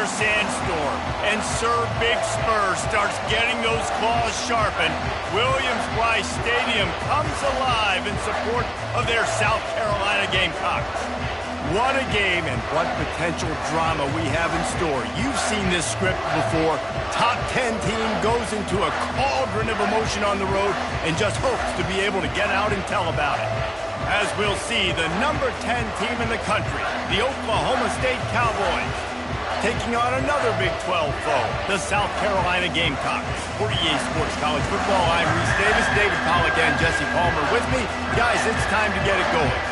their sandstorm, and Sir Big Spur starts getting those claws sharpened, Williams-Brice Stadium comes alive in support of their South Carolina Gamecocks. What a game and what potential drama we have in store. You've seen this script before. Top 10 team goes into a cauldron of emotion on the road and just hopes to be able to get out and tell about it. As we'll see, the number 10 team in the country, the Oklahoma State Cowboys, taking on another Big 12 foe, the South Carolina Gamecocks. For EA Sports College Football, I'm Reese Davis, David Pollack, and Jesse Palmer with me. Guys, it's time to get it going.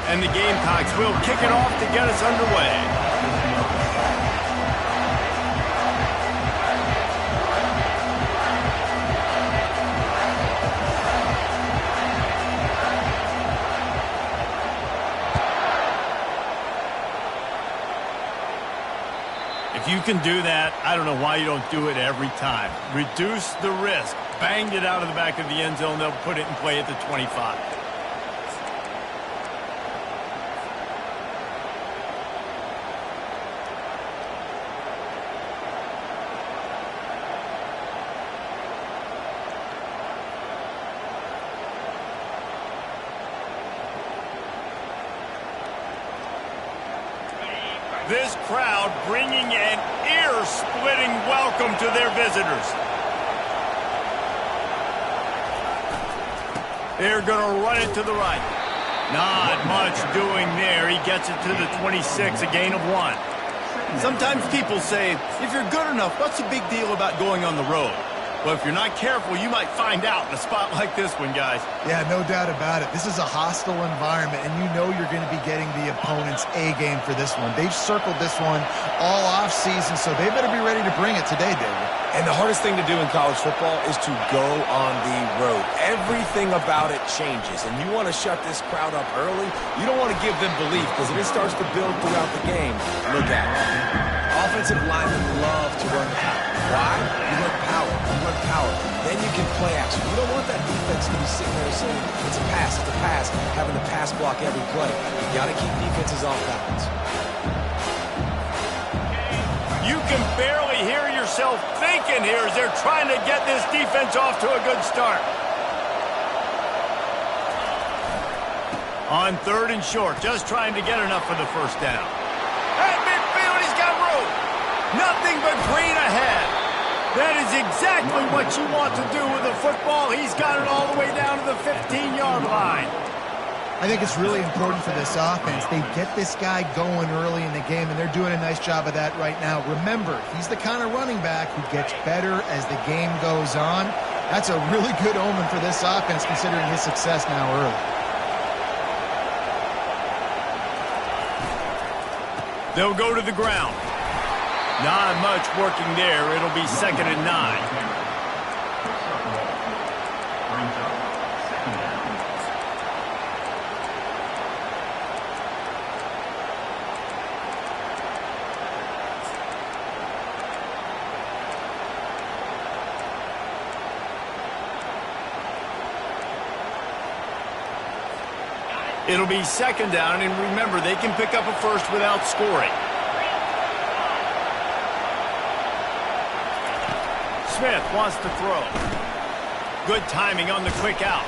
And the Gamecocks will kick it off to get us underway. If you can do that, I don't know why you don't do it every time. Reduce the risk. Banged it out of the back of the end zone. They'll put it in play at the 25. This crowd bringing an ear-splitting welcome to their visitors. They're going to run it to the right. Not much doing there. He gets it to the 26, a gain of 1. Sometimes people say, if you're good enough, what's the big deal about going on the road? Well, if you're not careful, you might find out in a spot like this one, guys. Yeah, no doubt about it. This is a hostile environment, and you know you're going to be getting the opponent's A-game for this one. They've circled this one all off-season, so they better be ready to bring it today, David. And the hardest thing to do in college football is to go on the road. Everything about it changes, and you want to shut this crowd up early. You don't want to give them belief, because if it starts to build throughout the game, look out. Offensive linemen love to run power. Why? You run power. You run power. Then you can play action. You don't want that defense to be sitting there saying, it's a pass, having to pass block every play. You got to keep defenses off balance. You can barely hear yourself thinking here as they're trying to get this defense off to a good start. On 3rd and short, just trying to get enough for the first down. At midfield, he's got room. Nothing but green ahead. That is exactly what you want to do with a football. He's got it all the way down to the 15-yard line. I think it's really important for this offense. They get this guy going early in the game, and they're doing a nice job of that right now. Remember, he's the kind of running back who gets better as the game goes on. That's a really good omen for this offense, considering his success now early. They'll go to the ground. Not much working there. It'll be 2nd and 9. It'll be 2nd down, and remember, they can pick up a first without scoring. Smith wants to throw. Good timing on the quick out.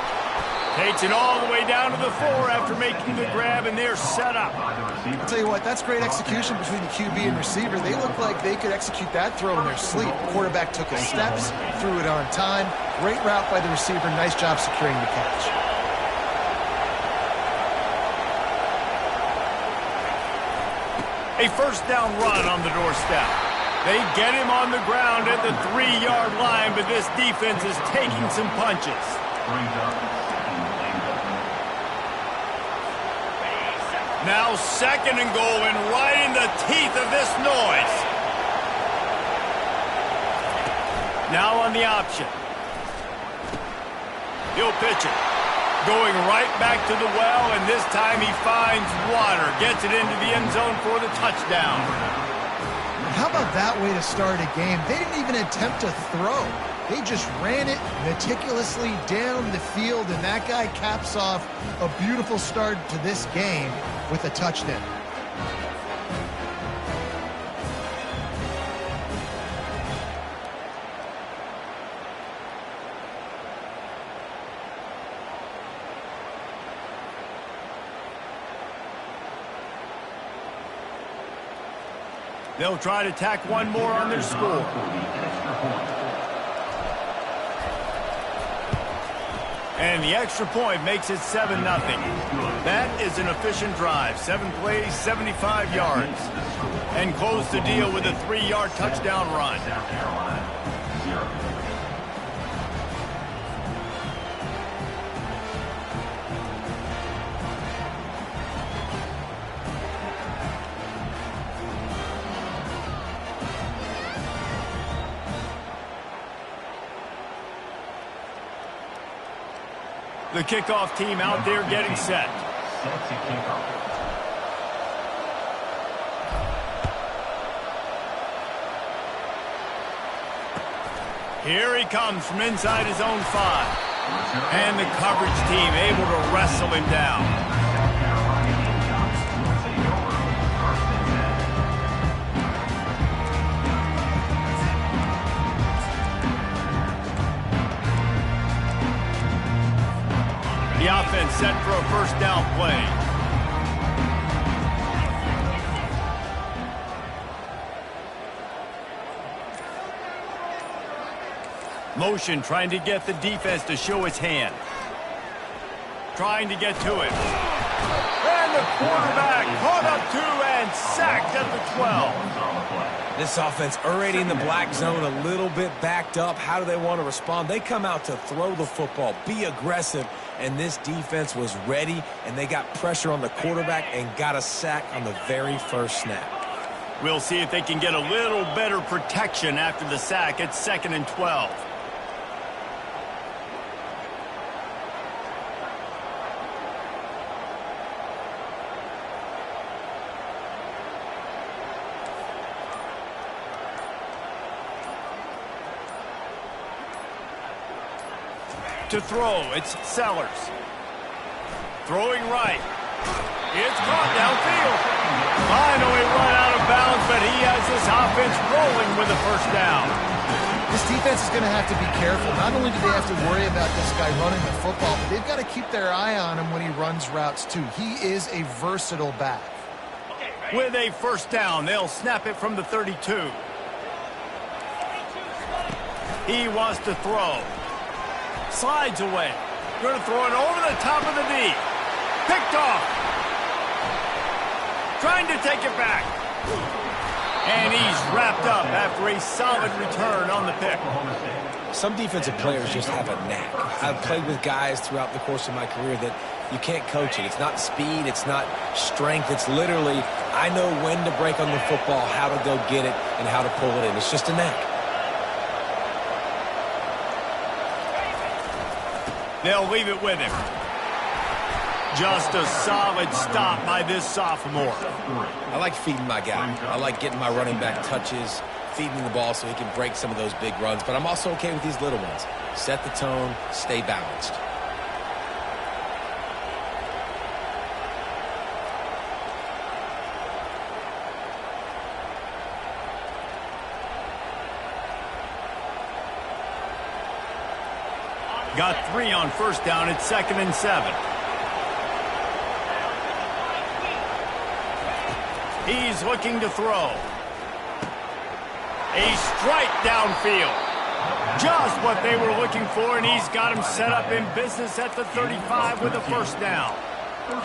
Takes it all the way down to the 4 after making the grab, and they're set up. I'll tell you what, that's great execution between the QB and receiver. They look like they could execute that throw in their sleep. The quarterback took his steps, threw it on time. Great route by the receiver. Nice job securing the catch. A first down run on the doorstep. They get him on the ground at the 3-yard line, but this defense is taking some punches. Now 2nd and goal, and right in the teeth of this noise. Now on the option. He'll pitch it. Going right back to the well, and this time he finds water. Gets it into the end zone for the touchdown. How about that way to start a game? They didn't even attempt to throw. They just ran it meticulously down the field, and that guy caps off a beautiful start to this game with a touchdown. They'll try to tack one more on their score. And the extra point makes it 7-0. That is an efficient drive. 7 plays, 75 yards. And close the deal with a 3-yard touchdown run. The kickoff team out there getting set. Here he comes from inside his own 5. And the coverage team able to wrestle him down. The offense set for a first down play. Motion trying to get the defense to show its hand. Trying to get to it. And the quarterback caught up to and sacked at the 12. This offense already in the black zone, a little bit backed up. How do they want to respond? They come out to throw the football, be aggressive, and this defense was ready, and they got pressure on the quarterback and got a sack on the very first snap. We'll see if they can get a little better protection after the sack at 2nd and 12. To throw, it's Sellers. Throwing right. It's caught downfield. Finally run out of bounds, but he has this offense rolling with a first down. This defense is going to have to be careful. Not only do they have to worry about this guy running the football, but they've got to keep their eye on him when he runs routes too. He is a versatile back. With a first down, they'll snap it from the 32. He wants to throw. Slides away. Going to throw it over the top of the knee. Picked off. Trying to take it back. And he's wrapped up after a solid return on the pick. Some defensive players just have a knack. I've played with guys throughout the course of my career that you can't coach it. It's not speed. It's not strength. It's literally, I know when to break on the football, how to go get it, and how to pull it in. It's just a knack. They'll leave it with him. Just a solid stop by this sophomore. I like feeding my guy. I like getting my running back touches, feeding him the ball so he can break some of those big runs. But I'm also okay with these little ones. Set the tone, stay balanced. Got 3 on first down at 2nd and 7. He's looking to throw. A strike downfield. Just what they were looking for, and he's got him set up in business at the 35 with a first down.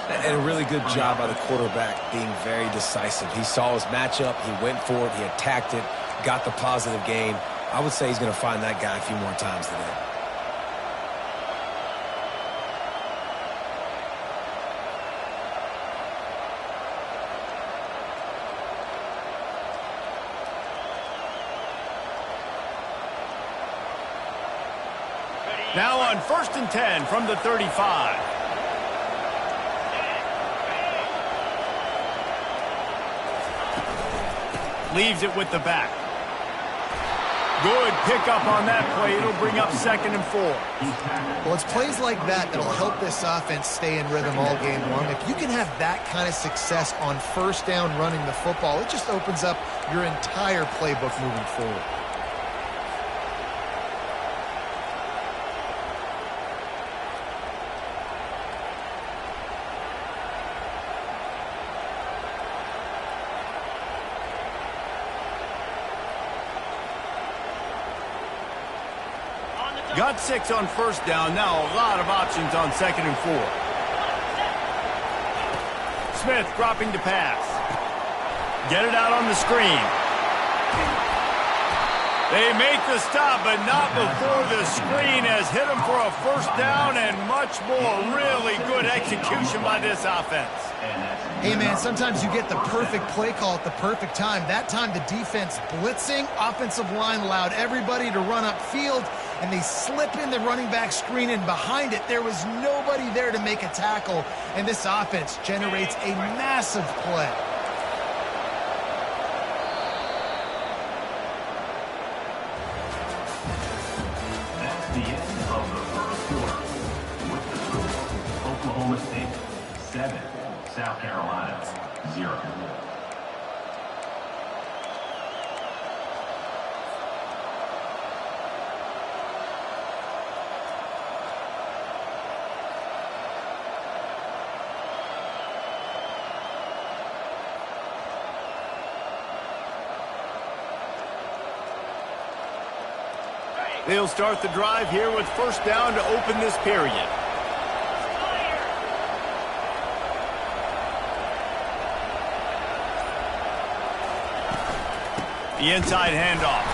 And a really good job by the quarterback being very decisive. He saw his matchup, he went for it, he attacked it, got the positive gain. I would say he's going to find that guy a few more times today. Now on 1st and 10 from the 35. leaves it with the back. Good pickup on that play. It'll bring up 2nd and 4. Well, it's plays like that that'll help this offense stay in rhythm all game long. If you can have that kind of success on 1st down running the football, it just opens up your entire playbook moving forward. Got 6 on 1st down. Now a lot of options on 2nd and 4. Smith dropping to pass. Get it out on the screen. They make the stop, but not before the screen has hit them for a 1st down and much more. Really good execution by this offense. Hey, man, sometimes you get the perfect play call at the perfect time. That time the defense blitzing, offensive line allowed everybody to run upfield, and they slip in the running back screen, and behind it there was nobody there to make a tackle, and this offense generates a massive play. That's the end of the 1st quarter. With the score, Oklahoma State 7, South Carolina 0. They'll start the drive here with 1st down to open this period. The inside handoff.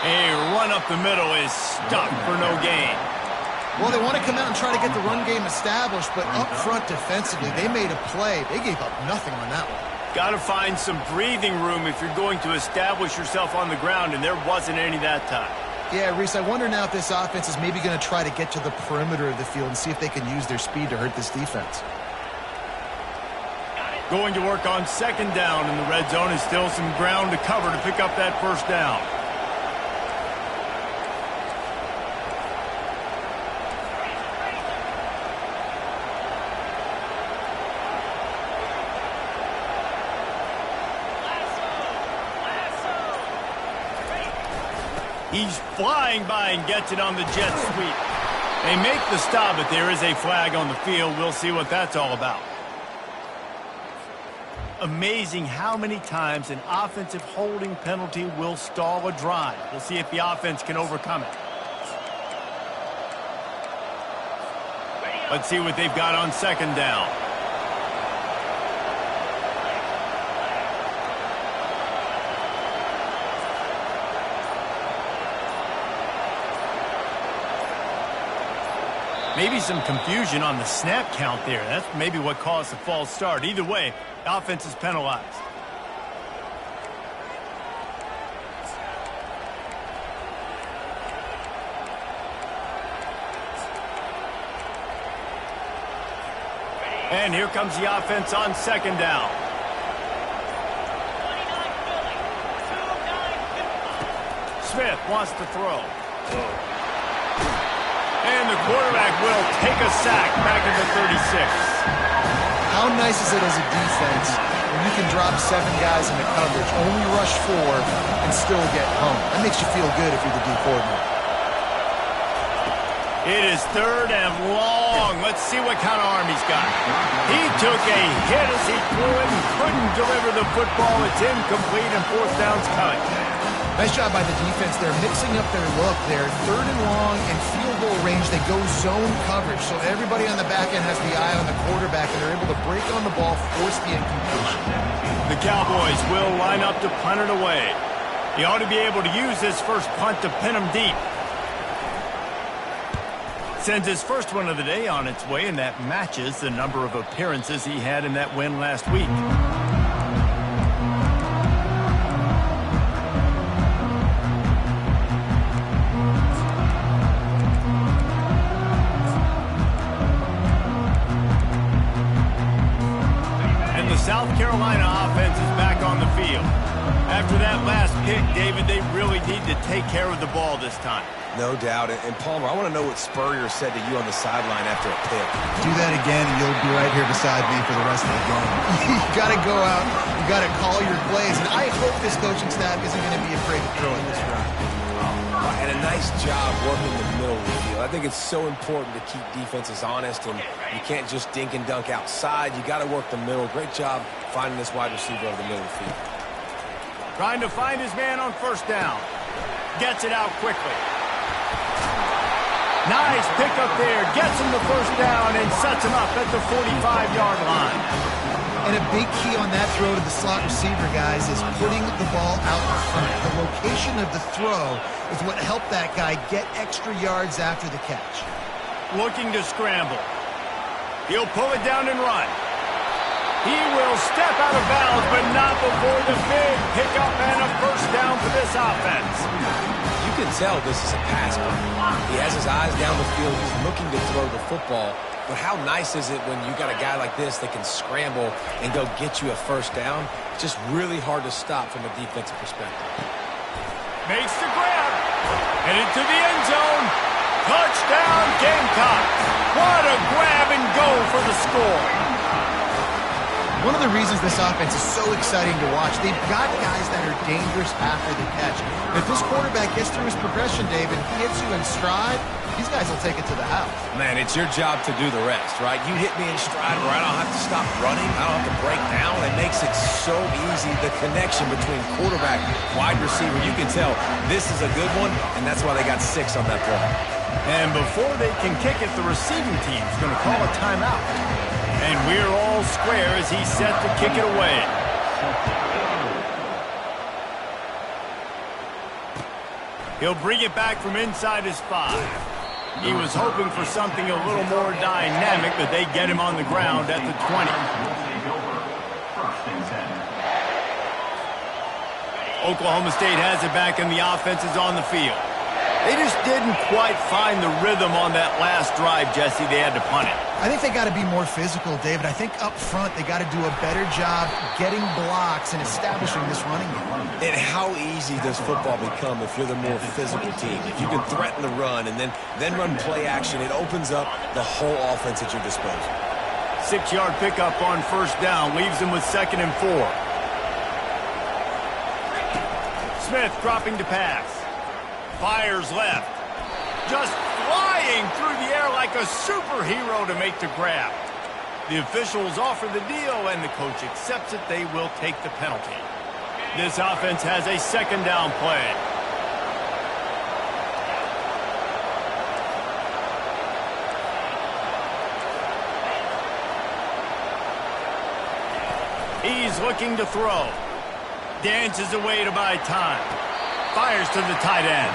A run up the middle is stopped for no gain. Well, they want to come out and try to get the run game established, but up front defensively, they made a play. They gave up nothing on that one. Got to find some breathing room if you're going to establish yourself on the ground, and there wasn't any that time. Yeah, Reese, I wonder now if this offense is maybe going to try to get to the perimeter of the field and see if they can use their speed to hurt this defense. Going to work on 2nd down, and the red zone is still some ground to cover to pick up that 1st down. He's flying by and gets it on the jet sweep. They make the stop, but there is a flag on the field. We'll see what that's all about. Amazing how many times an offensive holding penalty will stall a drive. We'll see if the offense can overcome it. Let's see what they've got on 2nd down. Maybe some confusion on the snap count there. That's maybe what caused the false start. Either way, the offense is penalized. And here comes the offense on 2nd down. Smith wants to throw. And the quarterback will take a sack back at the 36. How nice is it as a defense when you can drop 7 guys into coverage, only rush 4, and still get home? That makes you feel good if you're the D coordinator. It is 3rd and long. Let's see what kind of arm he's got. He took a hit as he threw it and couldn't deliver the football. It's incomplete and 4th down's coming. Nice job by the defense. They're mixing up their look. They're 3rd and long and field goal range. They go zone coverage, so everybody on the back end has the eye on the quarterback, and they're able to break on the ball, force the incompletion. The Cowboys will line up to punt it away. He ought to be able to use this first punt to pin him deep. Sends his first one of the day on its way, and that matches the number of appearances he had in that win last week. South Carolina offense is back on the field. After that last pick, David, they really need to take care of the ball this time. No doubt. And Palmer, I want to know what Spurrier said to you on the sideline after a pick. Do that again, and you'll be right here beside me for the rest of the game. You got to go out. You got to call your plays. And I hope this coaching staff isn't going to be afraid to throw in this round. And a nice job working the middle of the field. I think it's so important to keep defenses honest, and you can't just dink and dunk outside. You got to work the middle. Great job finding this wide receiver over the middle of the field. Trying to find his man on first down. Gets it out quickly. Nice pickup there. Gets him the first down and sets him up at the 45-yard line. And a big key on that throw to the slot receiver, guys, is putting the ball out in front. The location of the throw is what helped that guy get extra yards after the catch. Looking to scramble. He'll pull it down and run. He will step out of bounds, but not before the big pickup and a first down for this offense. You can tell this is a pass play. He has his eyes down the field. He's looking to throw the football. But how nice is it when you got a guy like this that can scramble and go get you a first down? It's just really hard to stop from a defensive perspective. Makes the grab. Headed to the end zone. Touchdown, Gamecocks. What a grab and go for the score. One of the reasons this offense is so exciting to watch, they've got guys that are dangerous after the catch. If this quarterback gets through his progression, David, he hits you in stride, these guys will take it to the house. Man, it's your job to do the rest, right? You hit me in stride where I don't have to stop running. I don't have to break down. It makes it so easy, the connection between quarterback, wide receiver. You can tell this is a good one, and that's why they got 6 on that play. And before they can kick it, the receiving team's going to call a timeout. And we're all square as he's set to kick it away. He'll bring it back from inside his 5. He was hoping for something a little more dynamic, but they get him on the ground at the 20. Oklahoma State has it back and the offense is on the field. They just didn't quite find the rhythm on that last drive, Jesse. They had to punt it. I think they got to be more physical, David. I think up front they got to do a better job getting blocks and establishing this running game. And how easy does football become if you're the more physical team? If you can threaten the run and then run play action, it opens up the whole offense at your disposal. 6-yard pickup on first down leaves them with 2nd and 4. Smith dropping to pass. Fires left. Just flying through the air like a superhero to make the grab. The officials offer the deal, and the coach accepts it. They will take the penalty. This offense has a 2nd down play. He's looking to throw. Dances away to buy time. Fires to the tight end.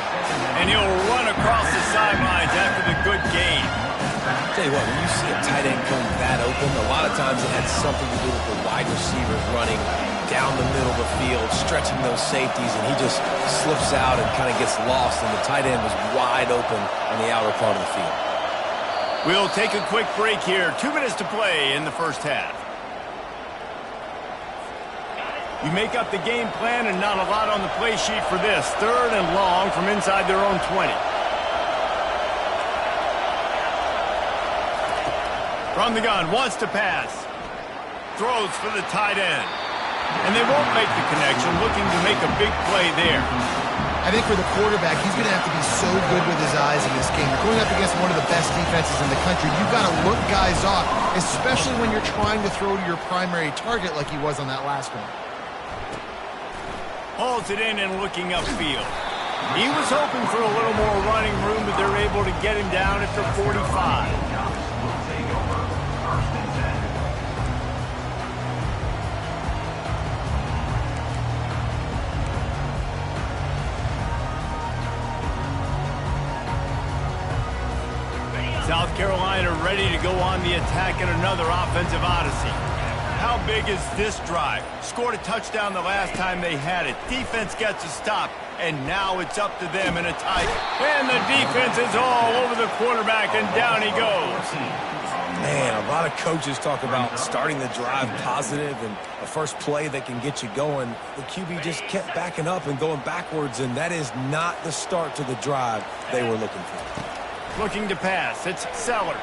And he'll run across the sidelines after the good gain. I'll tell you what, when you see a tight end come that open, a lot of times it had something to do with the wide receivers running down the middle of the field, stretching those safeties, and he just slips out and kind of gets lost, and the tight end was wide open on the outer part of the field. We'll take a quick break here. 2 minutes to play in the first half. You make up the game plan and not a lot on the play sheet for this. 3rd and long from inside their own 20. From the gun, wants to pass. Throws for the tight end. And they won't make the connection, looking to make a big play there. I think for the quarterback, he's going to have to be so good with his eyes in this game. You're going up against one of the best defenses in the country. You've got to look guys off, especially when you're trying to throw to your primary target like he was on that last one. Hauls it in and looking upfield. He was hoping for a little more running room, but they're able to get him down at the 45. South Carolina ready to go on the attack in another offensive odyssey. How big is this drive? Scored a touchdown the last time they had it. Defense gets a stop, and now it's up to them in a tie. And the defense is all over the quarterback, and down he goes. Man, a lot of coaches talk about starting the drive positive and a first play that can get you going. The QB just kept backing up and going backwards, and that is not the start to the drive they were looking for. Looking to pass. It's Sellers.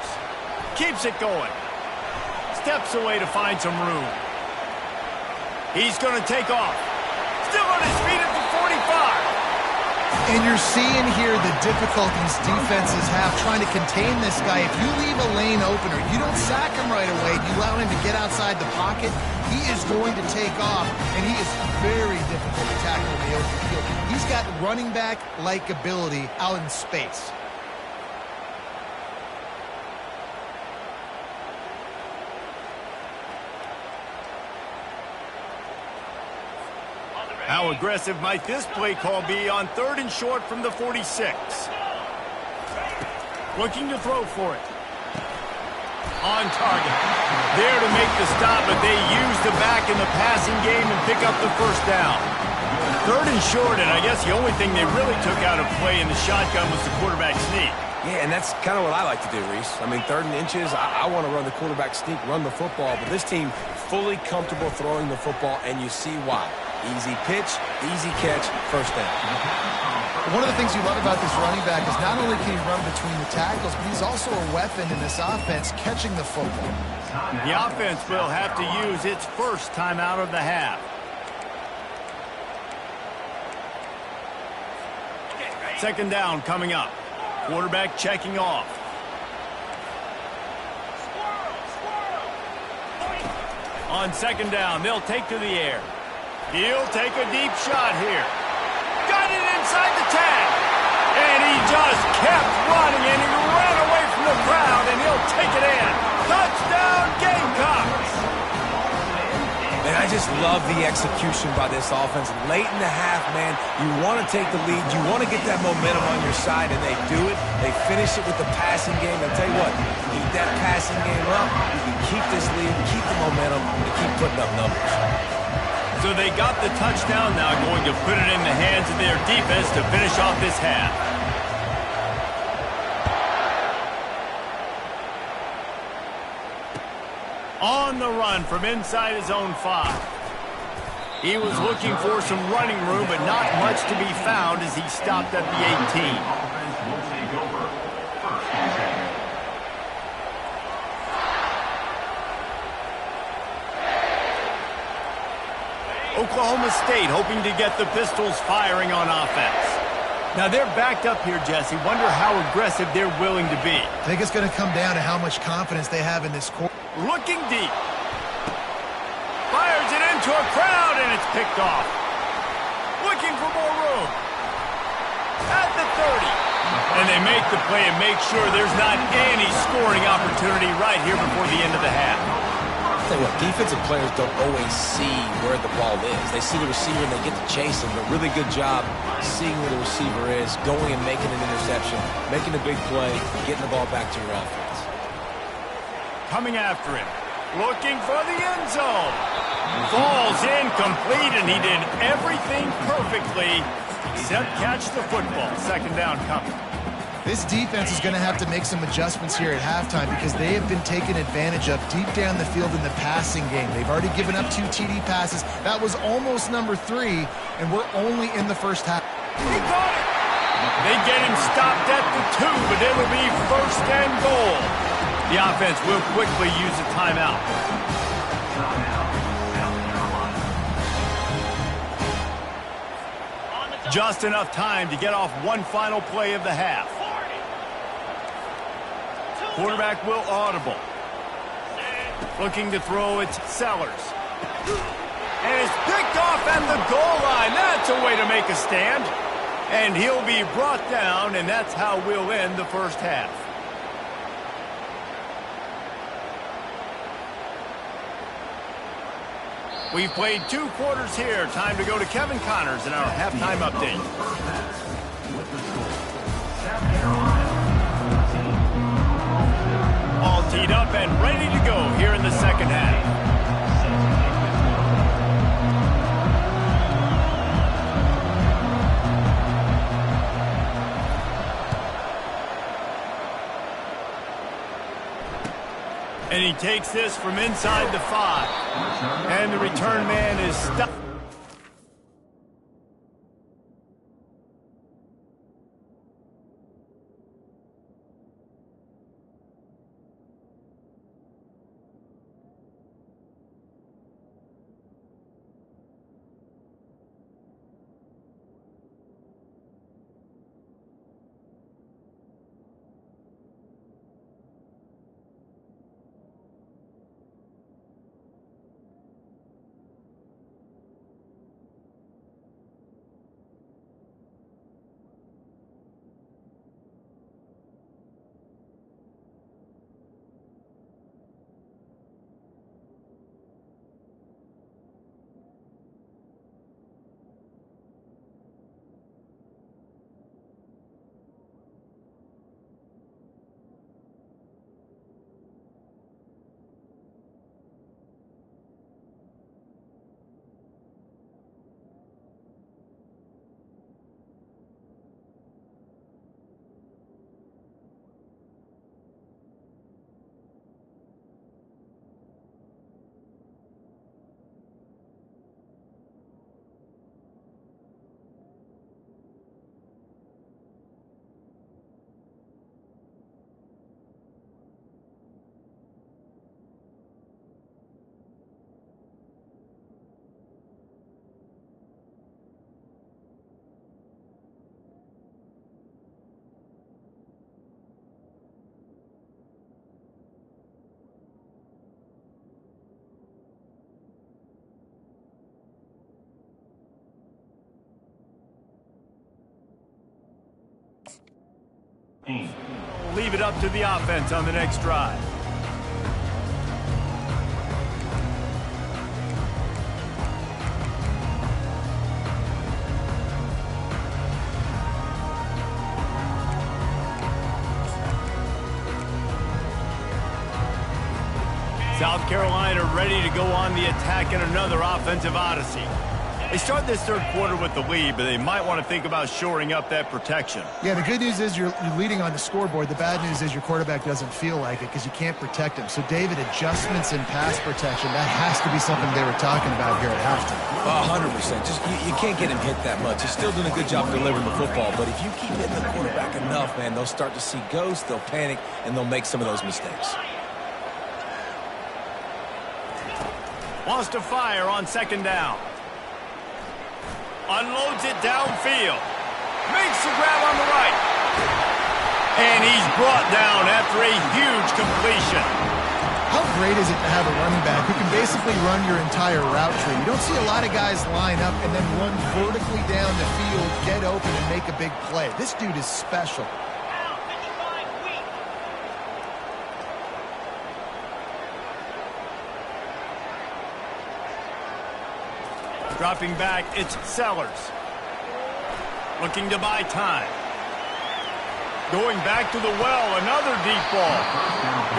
Keeps it going. Steps away to find some room. He's going to take off. Still on his feet at the 45. And you're seeing here the difficulties defenses have trying to contain this guy. If you leave a lane open or you don't sack him right away, you allow him to get outside the pocket, he is going to take off, and he is very difficult to tackle in the open field. He's got running back-like ability out in space. How aggressive might this play call be on 3rd and short from the 46? Looking to throw for it. On target. There to make the stop, but they use the back in the passing game and pick up the first down. 3rd and short, and I guess the only thing they really took out of play in the shotgun was the quarterback sneak. Yeah, and that's kind of what I like to do, Reese. I mean, 3rd and inches, I want to run the quarterback sneak, run the football, but this team fully comfortable throwing the football, and you see why. Easy pitch, easy catch, first down. One of the things you love about this running back is not only can he run between the tackles, but he's also a weapon in this offense catching the football. The offense will have to use its first timeout of the half. Second down coming up. Quarterback checking off. On second down, they'll take to the air. He'll take a deep shot here. Got it inside the tag. And he just kept running, and he ran away from the crowd, and he'll take it in. Touchdown, Gamecocks! Man, I just love the execution by this offense. Late in the half, man, you want to take the lead. You want to get that momentum on your side, and they do it. They finish it with the passing game. I'll tell you what, keep that passing game up. You can keep this lead, keep the momentum, and keep putting up numbers. So they got the touchdown, now going to put it in the hands of their defense to finish off this half. On the run from inside his own 5. He was looking for some running room, but not much to be found as he stopped at the 18. Oklahoma State hoping to get the Pistols firing on offense. Now they're backed up here, Jesse. Wonder how aggressive they're willing to be. I think it's going to come down to how much confidence they have in this quarter. Looking deep. Fires it into a crowd, and it's picked off. Looking for more room. At the 30. And they make the play and make sure there's not any scoring opportunity right here before the end of the half. Tell you what, defensive players don't always see where the ball is. They see the receiver and they get to chase him. But really good job seeing where the receiver is, going and making an interception, making a big play, getting the ball back to your offense. Coming after him, looking for the end zone. Falls incomplete, and he did everything perfectly except catch the football. Second down coming. This defense is going to have to make some adjustments here at halftime because they have been taken advantage of deep down the field in the passing game. They've already given up 2 TD passes. That was almost number 3, and we're only in the first half. He got it! They get him stopped at the 2, but it'll be first and goal. The offense will quickly use a timeout. Just enough time to get off one final play of the half. Quarterback will audible. Looking to throw, it's Sellers. And it's picked off at the goal line. That's a way to make a stand. And he'll be brought down, and that's how we'll end the first half. We've played 2 quarters here. Time to go to Kevin Connors in our halftime update. All teed up and ready to go here in the second half. he takes this from inside the 5. And the return man is stopped. Leave it up to the offense on the next drive. South Carolina ready to go on the attack in another offensive odyssey. They start this third quarter with the lead, but they might want to think about shoring up that protection. Yeah, the good news is you're leading on the scoreboard. The bad news is your quarterback doesn't feel like it because you can't protect him. So, David, adjustments in pass protection, that has to be something they were talking about here at halftime. 100%. Just you can't get him hit that much. He's still doing a good job delivering the football, but if you keep hitting the quarterback enough, man, they'll start to see ghosts, they'll panic, and they'll make some of those mistakes. Wants to fire on second down. Unloads it downfield. Makes the grab on the right. And he's brought down after a huge completion. How great is it to have a running back who can basically run your entire route tree? You don't see a lot of guys line up and then run vertically down the field, get open, and make a big play. This dude is special. Dropping back, it's Sellers. Looking to buy time. Going back to the well, another deep ball.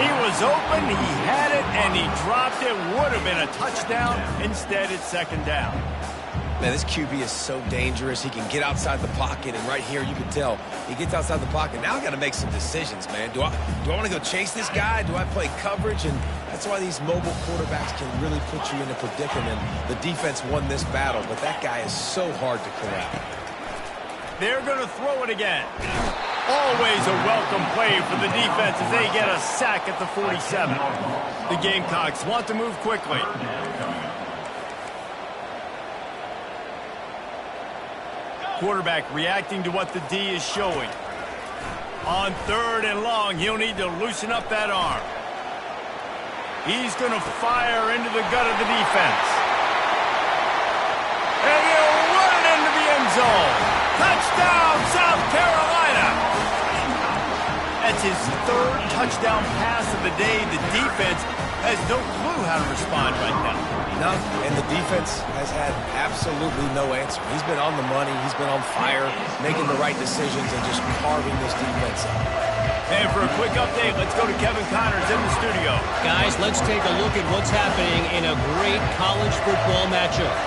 He was open, he had it, and he dropped it. Would have been a touchdown. Instead, it's second down. Man, this QB is so dangerous. He can get outside the pocket, and right here you can tell he gets outside the pocket. Now I got to make some decisions, man. Do I want to go chase this guy? Do I play coverage? And that's why these mobile quarterbacks can really put you in a predicament. The defense won this battle, but that guy is so hard to corral. They're going to throw it again. Always a welcome play for the defense as they get a sack at the 47. The Gamecocks want to move quickly. Quarterback reacting to what the D is showing. On third and long, he'll need to loosen up that arm. He's going to fire into the gut of the defense. And he'll run it into the end zone. Touchdown, South Carolina! That's his third touchdown pass of the day. The defense has no clue how to respond right now. No, and the defense has had absolutely no answer. He's been on the money. He's been on fire, making the right decisions and just carving this defense up. And for a quick update, let's go to Kevin Connors in the studio. Guys, let's take a look at what's happening in a great college football matchup.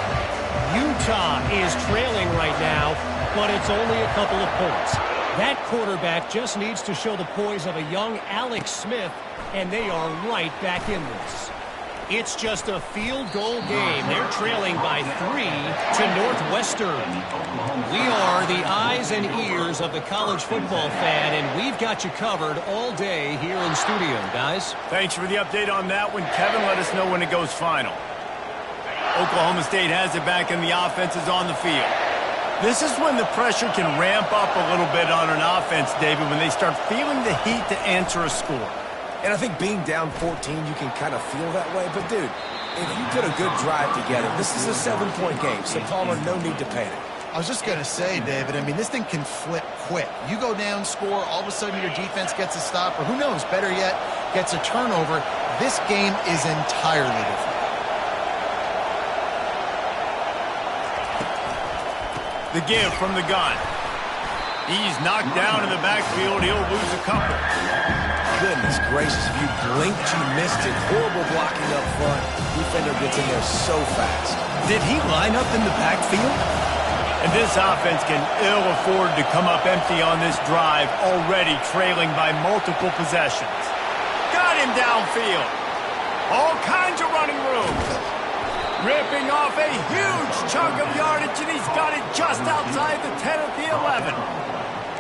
Utah is trailing right now, but it's only a couple of points. That quarterback just needs to show the poise of a young Alex Smith and they are right back in this. It's just a field goal game. They're trailing by 3 to Northwestern. We are the eyes and ears of the college football fan, and we've got you covered all day here in studio, guys. Thanks for the update on that one, Kevin. Let us know when it goes final. Oklahoma State has it back, and the offense is on the field. This is when the pressure can ramp up a little bit on an offense, David, when they start feeling the heat to answer a score. And I think being down 14, you can kind of feel that way. But, dude, if you put a good drive together, this is a 7-point game. So, Palmer, no need to panic. I was just going to say, David, I mean, this thing can flip quick. You go down, score, all of a sudden your defense gets a stop, or who knows, better yet, gets a turnover. This game is entirely different. The give from the gun. He's knocked down in the backfield. He'll lose a couple. Goodness gracious, if you blinked, you missed it. Horrible blocking up front. Defender gets in there so fast. Did he line up in the backfield? And this offense can ill afford to come up empty on this drive, already trailing by multiple possessions. Got him downfield. All kinds of running room. Ripping off a huge chunk of yardage, and he's got it just outside the 10 at the 11.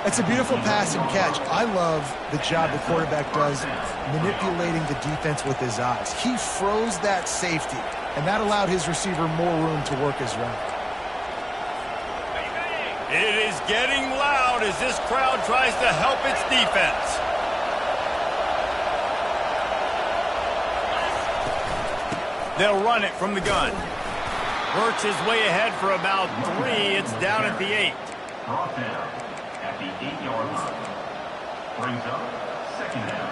It's a beautiful pass and catch. I love the job the quarterback does manipulating the defense with his eyes. He froze that safety, and that allowed his receiver more room to work his route. It is getting loud as this crowd tries to help its defense. They'll run it from the gun. Works his way ahead for about 3. It's down at the 8. Brought down at the 8-yard line. Brings up second down.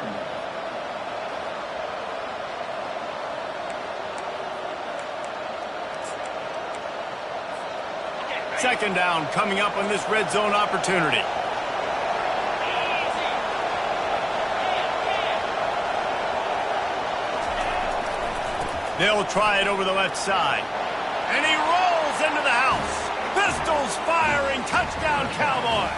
Second down coming up on this red zone opportunity. They'll try it over the left side. And he rolls into the house. Pistols firing. Touchdown, Cowboys.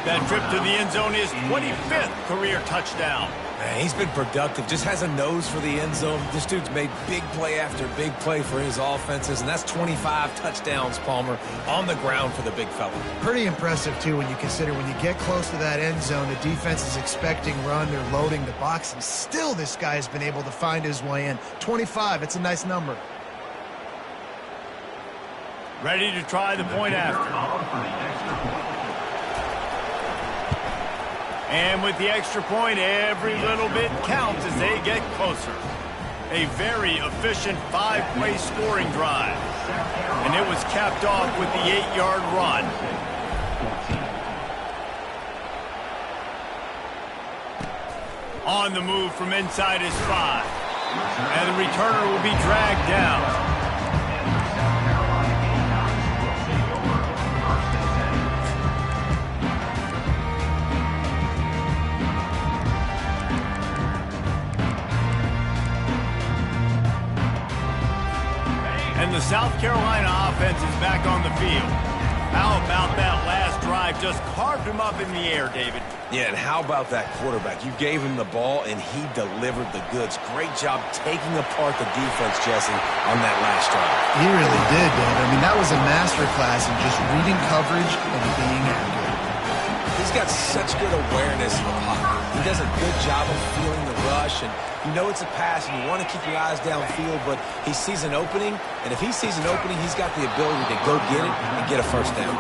That trip to the end zone is 25th career touchdown. Man, he's been productive. Just has a nose for the end zone. This dude's made big play after big play for his offenses, and that's 25 touchdowns, Palmer, on the ground for the big fella. Pretty impressive, too, when you consider when you get close to that end zone, the defense is expecting run, they're loading the box, and still this guy has been able to find his way in. 25, it's a nice number. Ready to try the point after. And with the extra point, every little bit counts as they get closer. A very efficient 5-play scoring drive. And it was capped off with the 8-yard run. On the move from inside his 5. And the returner will be dragged down. And the South Carolina offense is back on the field. How about that last drive? Just carved him up in the air, David. Yeah, and how about that quarterback? You gave him the ball, and he delivered the goods. Great job taking apart the defense, Jesse, on that last drive. He really did, David. I mean, that was a masterclass in just reading coverage and being accurate. He's got such good awareness of the pocket. He does a good job of feeling the rush, and you know it's a pass, and you want to keep your eyes downfield, but he sees an opening, and if he sees an opening, he's got the ability to go get it and get a first down.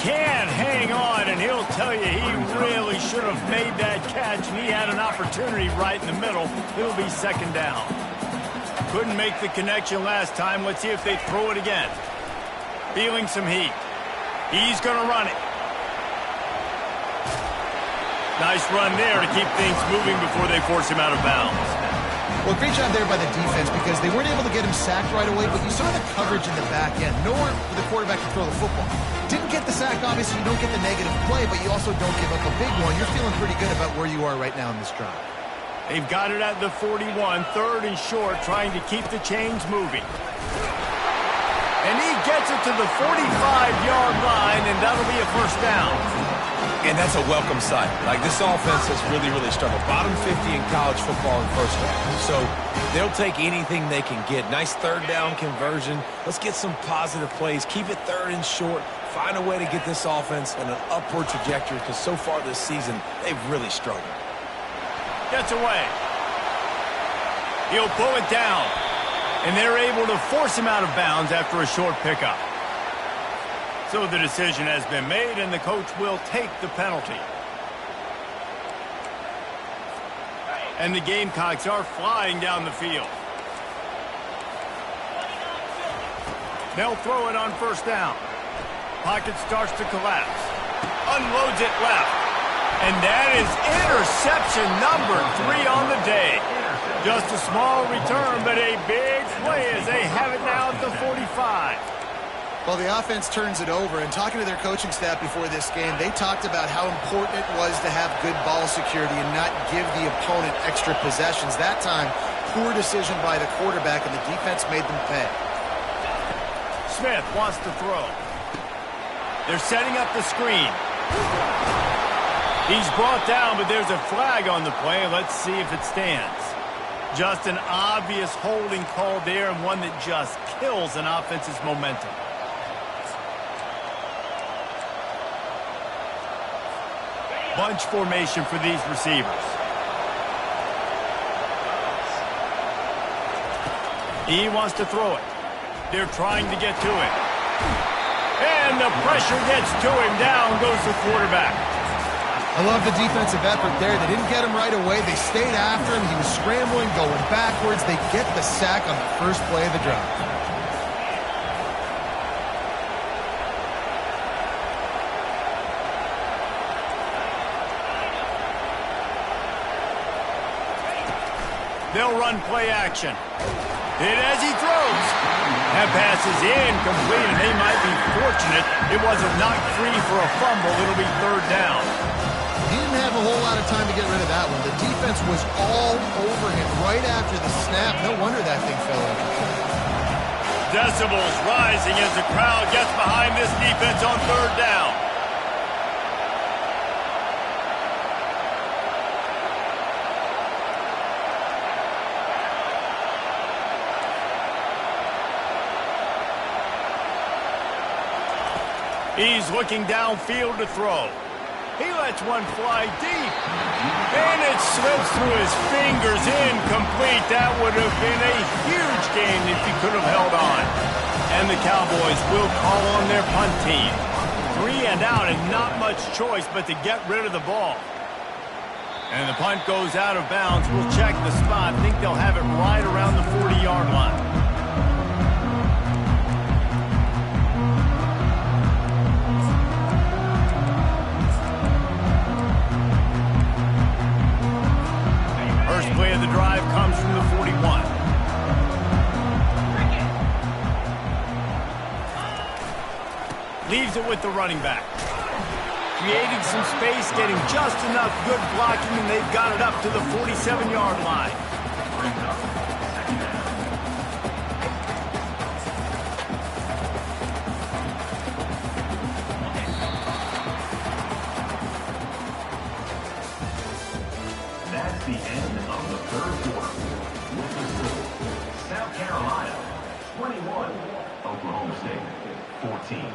Can't hang on, and he'll tell you he really should have made that catch, and he had an opportunity right in the middle. It'll be second down. Couldn't make the connection last time. Let's see if they throw it again. Feeling some heat. He's going to run it. Nice run there to keep things moving before they force him out of bounds. Well, great job there by the defense because they weren't able to get him sacked right away, but you saw the coverage in the back end. Nowhere for the quarterback to throw the football. Didn't get the sack, obviously. You don't get the negative play, but you also don't give up a big one. You're feeling pretty good about where you are right now in this drive. They've got it at the 41, 3rd and short, trying to keep the chains moving. And he gets it to the 45-yard line, and that'll be a first down. And that's a welcome sight. Like, this offense has really, really struggled. Bottom 50 in college football in first down. So they'll take anything they can get. Nice third down conversion. Let's get some positive plays. Keep it third and short. Find a way to get this offense in an upward trajectory, because so far this season, they've really struggled. Gets away. He'll pull it down. And they're able to force him out of bounds after a short pickup. So the decision has been made, and the coach will take the penalty. And the Gamecocks are flying down the field. They'll throw it on first down. Pocket starts to collapse. Unloads it left. And that is interception number 3 on the day. Just a small return, but a big play as they have it now at the 45. Well, the offense turns it over, and talking to their coaching staff before this game, they talked about how important it was to have good ball security and not give the opponent extra possessions. That time, poor decision by the quarterback, and the defense made them pay. Smith wants to throw. They're setting up the screen. He's brought down, but there's a flag on the play. Let's see if it stands. Just an obvious holding call there, and one that just kills an offense's momentum. Bunch formation for these receivers. He wants to throw it. They're trying to get to it. And the pressure gets to him. Down goes the quarterback. I love the defensive effort there. They didn't get him right away. They stayed after him. He was scrambling, going backwards. They get the sack on the first play of the drive. They'll run play action. Hit as he throws. That pass is incomplete, and they might be fortunate it wasn't knocked free for a fumble. It'll be third down. He didn't have a whole lot of time to get rid of that one. The defense was all over him right after the snap. No wonder that thing fell in. Decibels rising as the crowd gets behind this defense on third down. He's looking downfield to throw. He lets one fly deep. And it slips through his fingers, incomplete. That would have been a huge gain if he could have held on. And the Cowboys will call on their punt team. 3 and out, and not much choice but to get rid of the ball. And the punt goes out of bounds. We'll check the spot. Think they'll have it right around the 40-yard line. Play of the drive comes from the 41. Leaves it with the running back. Creating some space, getting just enough good blocking, and they've got it up to the 47-yard line. That's the end of the third quarter. With the score, South Carolina 21, Oklahoma State 14.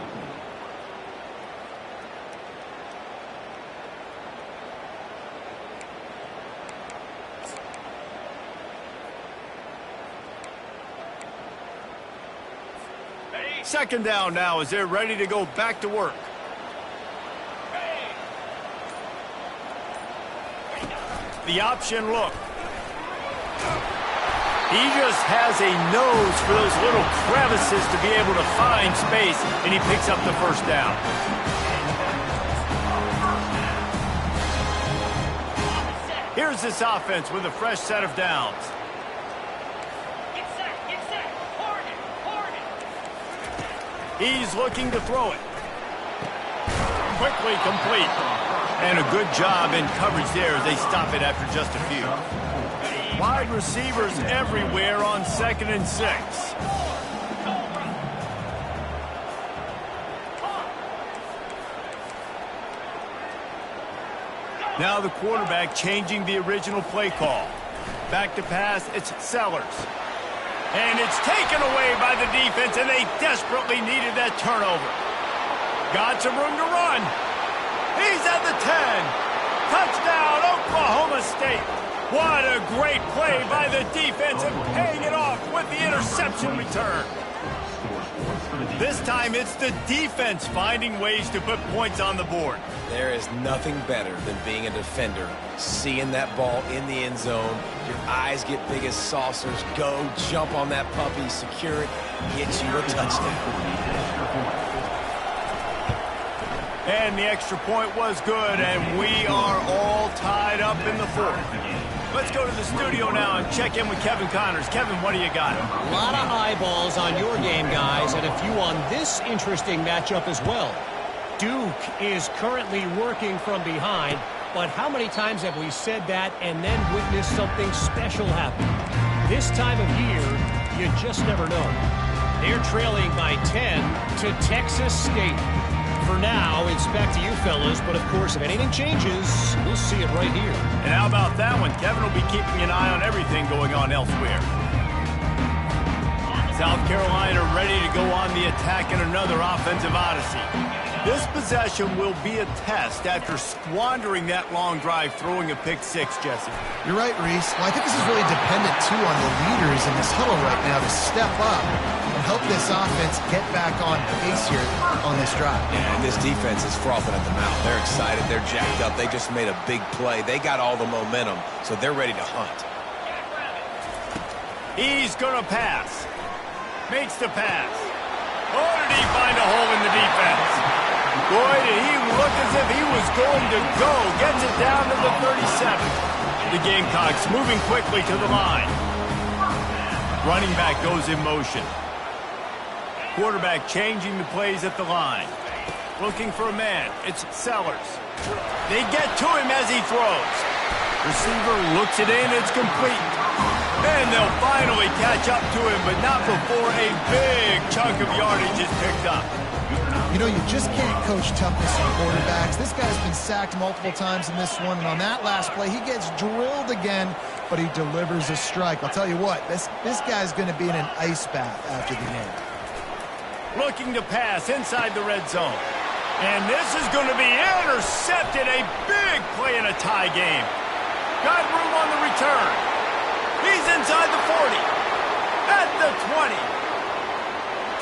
Second down now as they're ready to go back to work. The option look. He just has a nose for those little crevices to be able to find space, and he picks up the first down. Here's this offense with a fresh set of downs. He's looking to throw it. Quickly complete. And a good job in coverage there as they stop it after just a few. Wide receivers everywhere on 2nd and 6. Now the quarterback changing the original play call. Back to pass, it's Sellers. And it's taken away by the defense, and they desperately needed that turnover. Got some room to run. He's at the 10. Touchdown, Oklahoma State. What a great play by the defense and paying it off with the interception return. This time it's the defense finding ways to put points on the board. There is nothing better than being a defender, seeing that ball in the end zone. Your eyes get big as saucers. Go, jump on that puppy, secure it, get you a touchdown. And the extra point was good, and we are all tied up in the fourth. Let's go to the studio now and check in with Kevin Connors. Kevin, what do you got? A lot of eyeballs on your game, guys, and a few on this interesting matchup as well. Duke is currently working from behind, but how many times have we said that and then witnessed something special happen? This time of year, you just never know. They're trailing by 10 to Texas State. For now, it's back to you fellas, but of course, if anything changes, we'll see it right here. And how about that one? Kevin will be keeping an eye on everything going on elsewhere. South Carolina ready to go on the attack in another offensive odyssey. This possession will be a test after squandering that long drive throwing a pick six, Jesse. You're right, Reese. Well, I think this is really dependent, too, on the leaders in this huddle right now to step up and help this offense get back on pace here on this drive. Yeah, and this defense is frothing at the mouth. They're excited. They're jacked up. They just made a big play. They got all the momentum, so they're ready to hunt. He's going to pass. Makes the pass. Oh, did he find a hole in the defense? Boy, did he look as if he was going to go. Gets it down to the 37. The Gamecocks moving quickly to the line. Running back goes in motion. Quarterback changing the plays at the line. Looking for a man. It's Sellers. They get to him as he throws. Receiver looks it in. It's complete. And they'll finally catch up to him, but not before a big chunk of yardage is picked up. You know, you just can't coach toughness on quarterbacks. This guy's been sacked multiple times in this one, and on that last play, he gets drilled again, but he delivers a strike. I'll tell you what, this guy's going to be in an ice bath after the game. Looking to pass inside the red zone. And this is going to be intercepted. A big play in a tie game. Got room on the return. He's inside the 40. At the 20.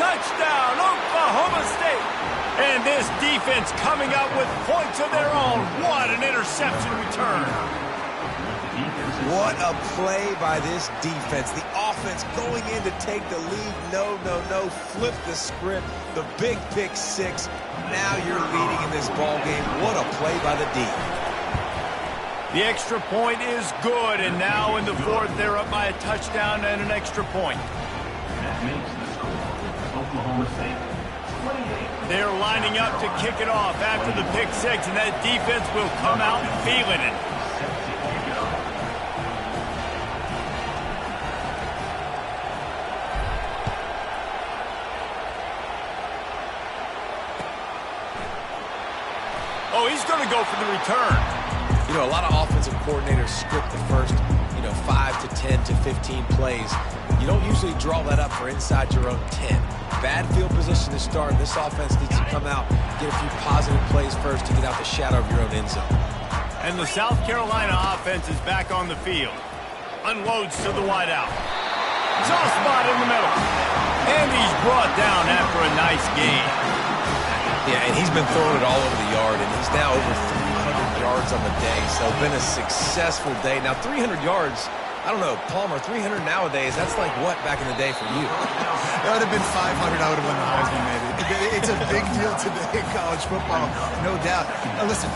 Touchdown, Oklahoma State. And this defense coming up with points of their own. What an interception return. What a play by this defense. The offense going in to take the lead. No. Flip the script. The big pick six. Now you're leading in this ball game. What a play by the D. The extra point is good. And now in the fourth, they're up by a touchdown and an extra point. That makes the score Oklahoma State 28. They're lining up to kick it off after the pick six, and that defense will come out feeling it. Oh, he's going to go for the return. You know, a lot of offensive coordinators script the first, 5 to 10 to 15 plays. You don't usually draw that up for inside your own 10. Bad field position to start. This offense needs to come out, get a few positive plays first to get out the shadow of your own end zone. And the South Carolina offense is back on the field. Unloads to the wideout. Soft spot in the middle. And he's brought down after a nice gain. Yeah, and he's been throwing it all over the yard, and he's now over 300 yards on the day. So been a successful day. Now, 300 yards, I don't know, Palmer, 300 nowadays, that's like what back in the day for you? That would have been 500. I would have won the Heisman, maybe. It's a big deal today in college football, no doubt. Now, listen,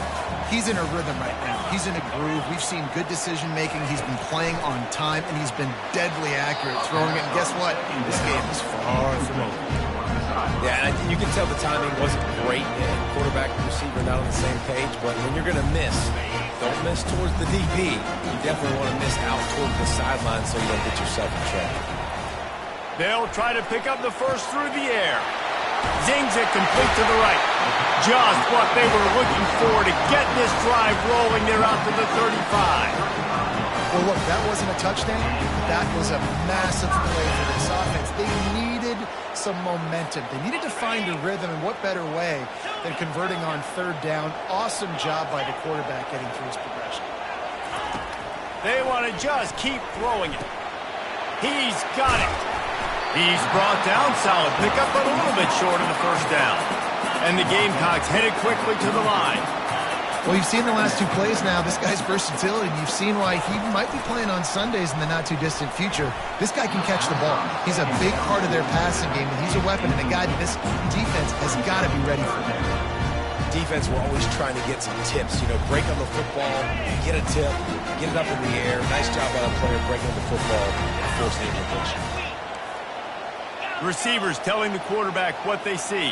he's in a rhythm right now. He's in a groove. We've seen good decision-making. He's been playing on time, and he's been deadly accurate throwing it. And guess what? This game is far from over. Yeah, and you can tell the timing wasn't great. Quarterback and receiver not on the same page, but when you're going to miss, don't miss towards the DB. You definitely want to miss out towards the sideline so you don't get yourself in trouble. They'll try to pick up the first through the air. Zings it complete to the right. Just what they were looking for to get this drive rolling. They're out to the 35. Well, look, that wasn't a touchdown. That was a massive play for this offense. They needed some momentum. They needed to find a rhythm, and what better way than converting on third down. Awesome job by the quarterback getting through his progression. They want to just keep throwing it. He's got it. He's brought down. Solid pickup, but a little bit short of the first down. And the Gamecocks headed quickly to the line. Well, you've seen the last 2 plays now. This guy's versatility, and you've seen why he might be playing on Sundays in the not-too-distant future. This guy can catch the ball. He's a big part of their passing game, and he's a weapon and a guy that this defense has got to be ready for him. Defense, we're always trying to get some tips. You know, break on the football, get a tip, get it up in the air. Nice job by the player breaking the football and forcing the incompletion. Receivers telling the quarterback what they see.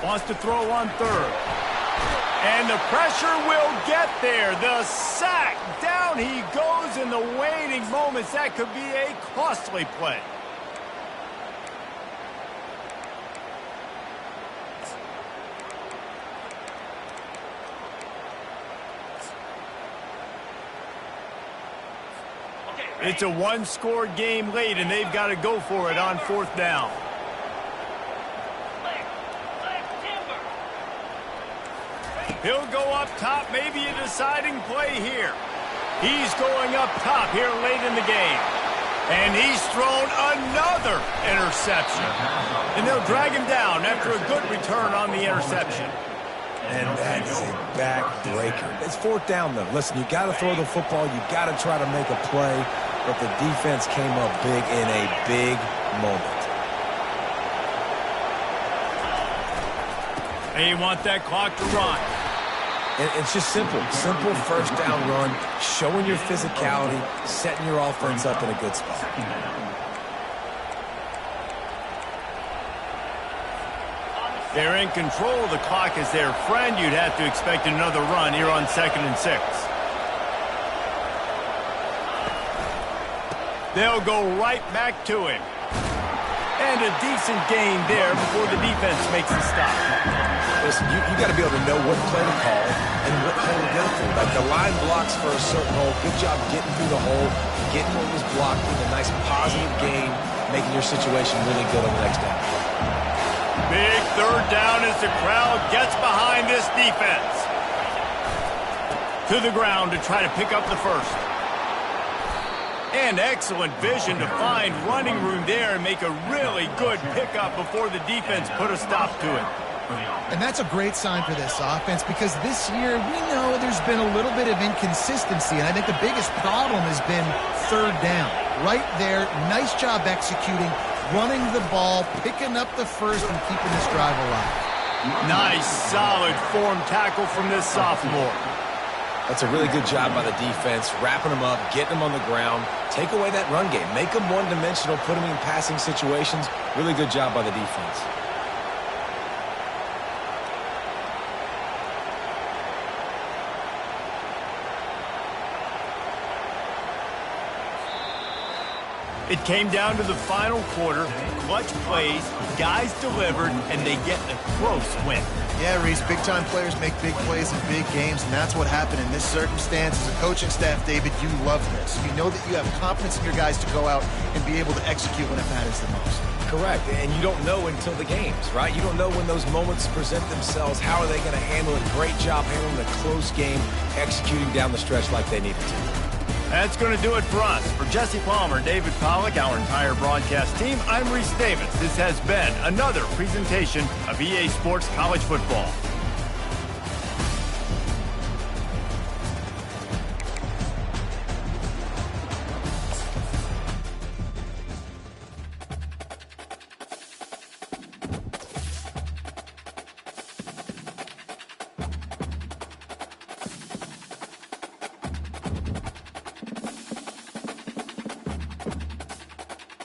Wants to throw on third. And the pressure will get there. The sack. Down he goes in the waiting moments. That could be a costly play. It's a one-score game late, and they've got to go for it on fourth down. He'll go up top, maybe a deciding play here. He's going up top here late in the game. And he's thrown another interception. And they'll drag him down after a good return on the interception. And that is a backbreaker. It's fourth down, though. Listen, you got to throw the football. You got to try to make a play. But the defense came up big in a big moment. They want that clock to run. And it's just simple first down run, showing your physicality, setting your offense up in a good spot. They're in control. The clock is their friend. You'd have to expect another run here on 2nd and 6. They'll go right back to him. And a decent gain there before the defense makes a stop. Listen, you got to be able to know what play to call and what hole to go through. Like the line blocks for a certain hole. Good job getting through the hole, getting what was blocking, a nice positive gain, making your situation really good on the next down. Big third down as the crowd gets behind this defense. To the ground to try to pick up the first. And excellent vision to find running room there and make a really good pickup before the defense put a stop to it. And that's a great sign for this offense because this year we know there's been a little bit of inconsistency, and I think the biggest problem has been third down. Right there, nice job executing, running the ball, picking up the first, and keeping this drive alive. Nice, solid form tackle from this sophomore. That's a really good job by the defense, wrapping them up, getting them on the ground. Take away that run game. Make them one-dimensional, put them in passing situations. Really good job by the defense. It came down to the final quarter. Clutch plays, guys delivered, and they get a close win. Yeah, Reese, big-time players make big plays in big games, and that's what happened in this circumstance. As a coaching staff, David, you love this. You know that you have confidence in your guys to go out and be able to execute when it matters the most. Correct, and you don't know until the games, right? You don't know when those moments present themselves. How are they going to handle it? Great job handling a close game, executing down the stretch like they needed to. That's going to do it for us. For Jesse Palmer, David Pollack, our entire broadcast team, I'm Reese Davis. This has been another presentation of EA Sports College Football.